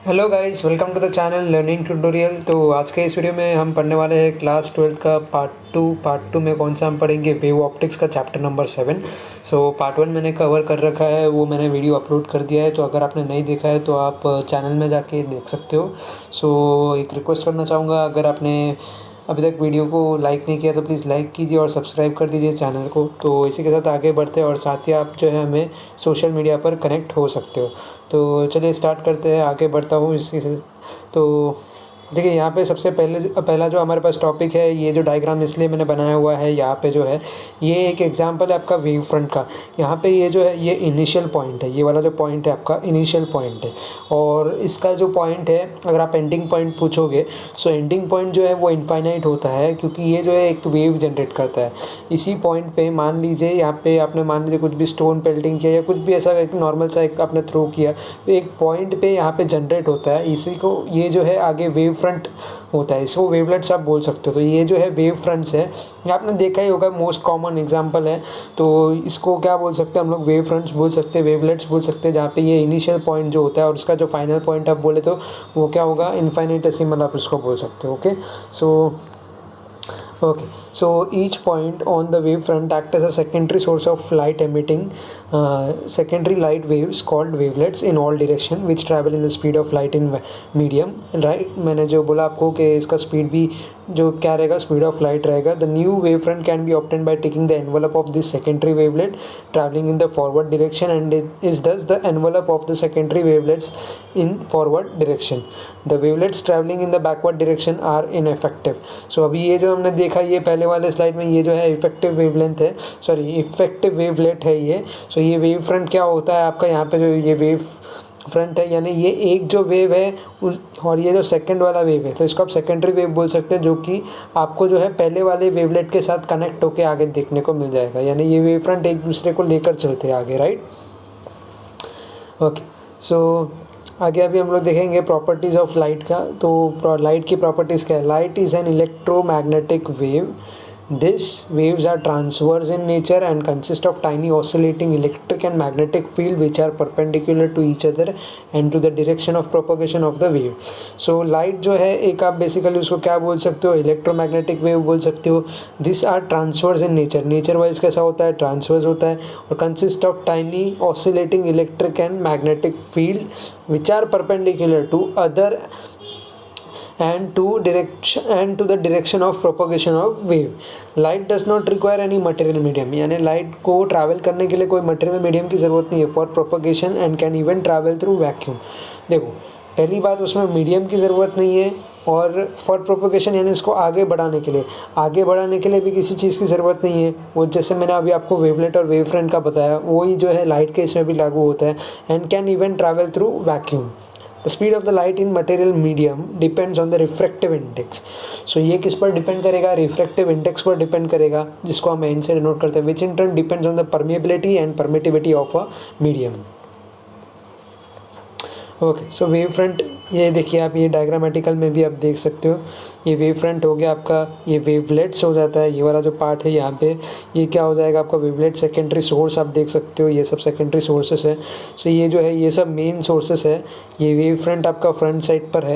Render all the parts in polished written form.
Hello guys, welcome to the channel learning tutorial. तो आज के इस वीडियो में हम पढ़ने वाले हैं क्लास 12 का पार्ट टू में कौन सा हम पढ़ेंगे वेव ऑप्टिक्स का चैप्टर नंबर 7। पार्ट 1 मैंने कवर कर रखा है, वो मैंने वीडियो अपलोड कर दिया है। तो अगर आपने नहीं देखा है तो आप चैनल में जाके देख सकते हो। एक रिक्वेस्ट करना चाहूँगा, अगर आपने अभी तक वीडियो को लाइक नहीं किया तो प्लीज़ लाइक कीजिए और सब्सक्राइब कर दीजिए चैनल को। तो इसी के साथ आगे बढ़ते हैं और साथ ही आप जो है हमें सोशल मीडिया पर कनेक्ट हो सकते हो। तो चलिए स्टार्ट करते हैं, आगे बढ़ता हूँ इसी से। तो देखिए, यहाँ पे सबसे पहला जो हमारे पास टॉपिक है, ये जो डायग्राम इसलिए मैंने बनाया हुआ है यहाँ पे जो है, ये एक एग्जांपल है आपका वेव फ्रंट का। यहाँ पे ये जो है ये इनिशियल पॉइंट है, ये वाला जो पॉइंट है आपका इनिशियल पॉइंट है। और इसका जो पॉइंट है, अगर आप एंडिंग पॉइंट पूछोगे सो एंडिंग पॉइंट जो है वो इनफाइनाइट होता है, क्योंकि ये जो है एक वेव जनरेट करता है। इसी पॉइंट पे मान लीजिए, यहाँ पे आपने मान लीजिए कुछ भी स्टोन पेल्टिंग किया या कुछ भी ऐसा एक नॉर्मल सा एक आपने थ्रो किया, तो एक पॉइंट पे यहाँ पे जनरेट होता है। इसी को ये जो है आगे वेव फ्रंट होता है, इसको वेवलेट्स आप बोल सकते हो। तो ये जो है वेव फ्रंट्स है, ये आपने देखा ही होगा, मोस्ट कॉमन एग्जांपल है। तो इसको क्या बोल सकते हैं हम लोग, वेव फ्रंट्स बोल सकते हैं, वेवलेट्स बोल सकते हैं, जहाँ पे ये इनिशियल पॉइंट जो होता है और उसका जो फाइनल पॉइंट आप बोले तो वो क्या होगा, इनफाइनिटेसिमल आप उसको बोल सकते हो। Okay, so each point on the wavefront act as a secondary source of light emitting secondary light waves called wavelets in all direction which travel in the speed of light in medium, right? मैंने जो बोला आपको कि इसका speed भी जो क्या रहेगा, स्पीड ऑफ लाइट रहेगा। The new wave front can be obtained by taking the envelope of this secondary wavelet travelling in the forward direction and is thus the envelope of the secondary wavelets in forward direction. The wavelets travelling in the backward direction are ineffective. So अभी ये जो हमने देखा, ये पहले वाले slide में, ये जो है इफेक्टिव वेवलेंथ है, सॉरी इफेक्टिव वेवलेट है ये। ये वेव फ्रंट क्या होता है आपका, यहाँ पे जो ये वेव फ्रंट है, यानी ये एक जो वेव है और ये जो सेकंड वाला वेव है, तो इसको आप सेकेंडरी वेव बोल सकते हैं, जो कि आपको जो है पहले वाले वेवलेट के साथ कनेक्ट होकर आगे देखने को मिल जाएगा। यानी ये वेव फ्रंट एक दूसरे को लेकर चलते हैं आगे, राइट? ओके, आगे अभी हम लोग देखेंगे प्रॉपर्टीज़ ऑफ लाइट का। तो लाइट की प्रॉपर्टीज़ क्या है? Light is an electromagnetic wave. These waves are transverse in nature and consist of tiny oscillating electric and magnetic field which are perpendicular to each other and to the direction of propagation of the wave. So light जो है, एक आप basically उसको क्या बोल सकते हो, electromagnetic wave बोल सकते हो। This are transverse in nature, nature wise कैसा होता है, ट्रांसवर्स होता है, और consist of tiny oscillating electric and magnetic field which are perpendicular to other and to the direction of propagation of wave. Light does not require any material medium, यानी light को travel करने के लिए कोई material medium की ज़रूरत नहीं है for propagation and can even travel through vacuum. देखो, पहली बात, उसमें मीडियम की ज़रूरत नहीं है, और फॉर प्रोपगेशन यानी इसको आगे बढ़ाने के लिए भी किसी चीज़ की ज़रूरत नहीं है। वो जैसे मैंने अभी आपको वेवलेट और वेव फ्रंट का बताया, वही जो है लाइट के इसमें भी लागू होता है। And can even travel through vacuum. The speed of the light in material medium depends on the refractive index. ये किस पर डिपेंड करेगा? रिफ्रैक्टिव इंडेक्स पर डिपेंड करेगा, जिसको हम एन से डिनोट करते हैं, which in turn depends on the permeability and permittivity of a medium. Okay, wave front, ये देखिए आप, ये डायग्रामेटिकल में भी आप देख सकते हो। ये वेव फ्रंट हो गया आपका, ये वेवलेट्स हो जाता है, ये वाला जो पार्ट है यहाँ पे, ये क्या हो जाएगा आपका वेवलेट। सेकेंडरी सोर्स आप देख सकते हो, ये सब सेकेंडरी सोर्सेस है। ये जो है, ये सब मेन सोर्सेस है। ये वेव फ्रंट आपका फ्रंट साइड पर है।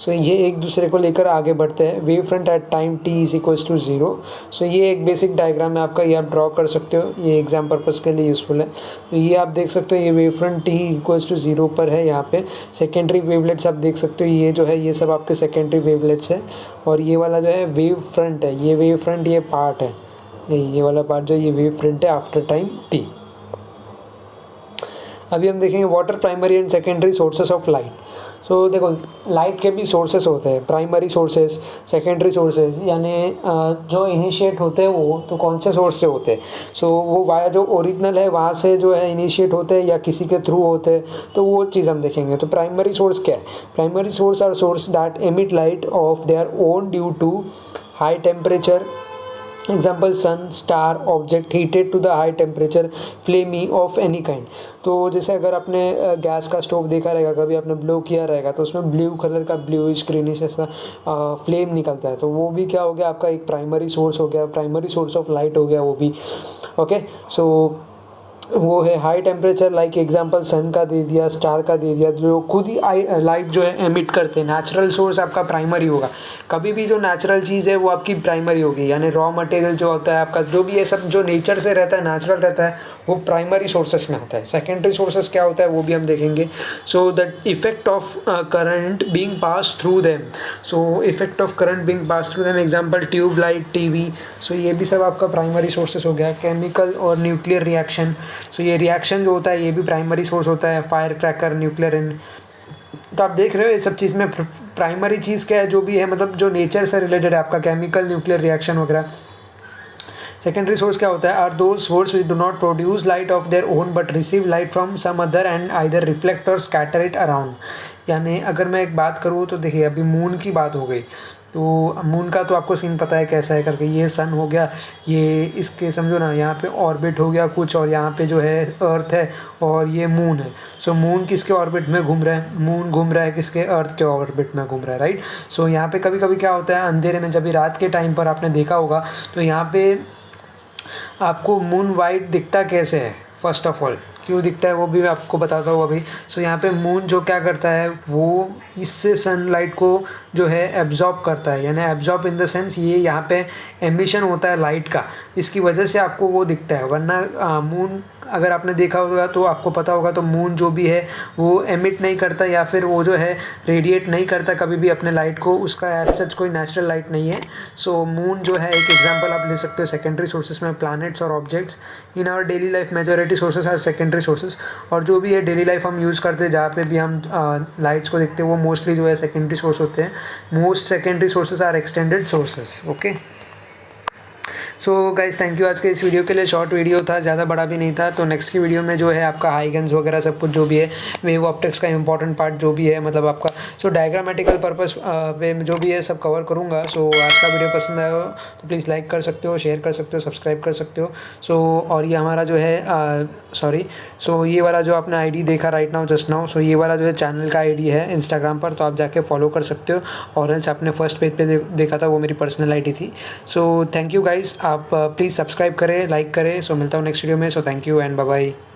ये एक दूसरे को लेकर आगे बढ़ते हैं। Wave front at time t is equals to 0। ये एक बेसिक डायग्राम है आपका, ये आप ड्रॉ कर सकते हो, ये एग्जाम पर्पज़ के लिए यूज़फुल है। ये आप देख सकते हो, ये wave front t equals to 0 पर है। यहाँ पे सेकेंडरी वेवलेट्स आप देख सकते हो, ये जो है ये सब आपके सेकेंडरी वेवलेट्स है। और ये वाला जो है वेव फ्रंट है, ये वेव फ्रंट ये पार्ट है, ये वाला पार्ट जो ये वेव फ्रंट है आफ्टर टाइम t। अभी हम देखेंगे water primary and secondary sources of light. देखो, लाइट के भी सोर्सेस होते हैं, प्राइमरी सोर्सेस, सेकेंडरी सोर्सेस, यानी जो इनिशिएट होते हैं वो तो कौन से सोर्स से होते हैं? वो वाया जो ओरिजिनल है वहाँ से जो है इनिशिएट होते हैं या किसी के थ्रू होते हैं, तो वो चीज़ हम देखेंगे। तो प्राइमरी सोर्स क्या है? Primary source are source that emit light of their own due to high temperature, example sun, star, object heated to the high temperature, flame of any kind. तो जैसे अगर आपने गैस का स्टोव देखा रहेगा, कभी आपने ब्लो किया रहेगा, तो उसमें ब्लू कलर का ब्लूइश ग्रीनिश ऐसा फ्लेम निकलता है, तो वो भी क्या हो गया आपका, एक प्राइमरी सोर्स हो गया, प्राइमरी सोर्स ऑफ लाइट हो गया वो भी। ओके, वो है हाई टेम्परेचर, लाइक एग्जांपल सन का दे दिया, स्टार का दे दिया, जो खुद ही लाइट जो है एमिट करते हैं। नेचुरल सोर्स आपका प्राइमरी होगा, कभी भी जो नेचुरल चीज़ है वो आपकी प्राइमरी होगी, यानी रॉ मटेरियल जो होता है आपका, जो भी ये सब जो नेचर से रहता है, नेचुरल रहता है, वो प्राइमरी सोर्सेस में आता है। सेकेंडरी सोर्सेस क्या होता है वो भी हम देखेंगे। So that effect of current being pass through them, so effect of current being pass through them, example tube light, TV. So ये भी सब आपका प्राइमरी सोर्सेस हो गया। केमिकल और न्यूक्लियर रिएक्शन, सो ये रिएक्शन जो होता है ये भी प्राइमरी सोर्स होता है, फायर क्रैकर, न्यूक्लियर इन। तो आप देख रहे हो ये सब चीज़ में प्राइमरी चीज़ क्या है, जो भी है मतलब जो नेचर से रिलेटेड है आपका, केमिकल, न्यूक्लियर रिएक्शन वगैरह। सेकेंडरी सोर्स क्या होता है, आर दो source which do not produce light of their own but receive light from some other and either reflect or scatter it around. यानी अगर मैं एक बात करूँ तो देखिए, अभी मून की बात हो गई, तो मून का तो आपको सीन पता है कैसा है करके। ये सन हो गया, ये इसके समझो ना, यहाँ पे ऑर्बिट हो गया कुछ, और यहाँ पे जो है अर्थ है, और ये मून है। सो मून किसके ऑर्बिट में घूम रहा है, मून घूम रहा है किसके, अर्थ के ऑर्बिट में घूम रहा है, राइट। सो यहाँ पे कभी कभी क्या होता है अंधेरे में, जब भी रात के टाइम पर आपने देखा होगा, तो यहाँ पे आपको मून वाइट दिखता कैसे है, फर्स्ट ऑफ ऑल क्यों दिखता है वो भी मैं आपको बताता हूँ अभी। सो यहाँ पे मून जो क्या करता है, वो इससे सनलाइट को जो है एब्जॉर्ब करता है, यानी एब्जॉर्ब इन द सेंस ये यहाँ पे एमिशन होता है लाइट का, इसकी वजह से आपको वो दिखता है। वरना मून अगर आपने देखा होगा तो आपको पता होगा, तो मून जो भी है वो एमिट नहीं करता, या फिर वो जो है रेडिएट नहीं करता कभी भी अपने लाइट को, उसका एज सच कोई नेचुरल लाइट नहीं है। सो मून जो है एक एग्जांपल आप ले सकते हो सेकेंडरी सोर्सेस में। प्लैनेट्स और objects in our daily life, majority sources are secondary sources, और जो भी है डेली लाइफ हम यूज़ करते हैं, जहाँ पे भी हम लाइट्स को देखते हैं, वो मोस्टली जो है सेकेंडरी सोर्स होते हैं। Most secondary sources are extended sources. Okay, so guys thank you आज के इस वीडियो के लिए। शॉर्ट वीडियो था, ज़्यादा बड़ा भी नहीं था। तो नेक्स्ट की वीडियो में जो है आपका हाइगन्स वगैरह सब कुछ जो भी है, वेव ऑप्टिक्स का इंपॉर्टेंट पार्ट जो भी है, मतलब आपका सो डायग्रामेटिकल पर्पस पे जो भी है सब कवर करूँगा। सो आज का वीडियो पसंद आया हो तो प्लीज़ लाइक कर सकते हो, शेयर कर सकते हो, सब्सक्राइब कर सकते हो। सो और ये हमारा जो है सो ये वाला जो आपने आईडी देखा राइट नाउ जस्ट नाउ, सो ये वाला जो है चैनल का आईडी है इंस्टाग्राम पर, तो आप जाके फॉलो कर सकते हो। और एल्स आपने फर्स्ट पेज पे देखा था वो मेरी पर्सनल आईडी थी। सो थैंक यू गाइस, आप प्लीज़ सब्सक्राइब करें, लाइक करें। सो मिलता हूँ नेक्स्ट वीडियो में। So thank you and bye bye.